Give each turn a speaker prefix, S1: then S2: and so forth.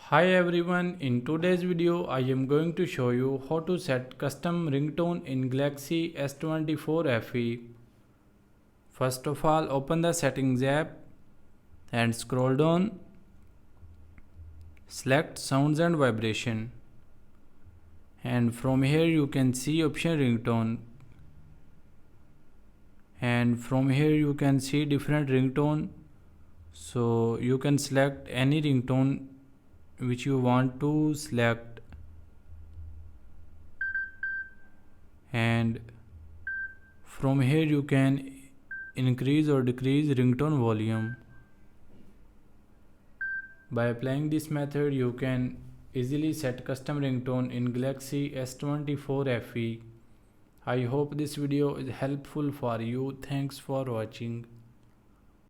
S1: Hi everyone, in today's video I am going to show you how to set custom ringtone in Galaxy S24 Fe. First of all, open the settings app and scroll down. Select sounds and vibration. And from here you can see option ringtone. And from here you can see different ringtone. So you can select any ringtone which you want to select, and from here you can increase or decrease ringtone volume. By applying this method you can easily set custom ringtone in Galaxy S24 Fe. I hope this video is helpful for you. Thanks for watching.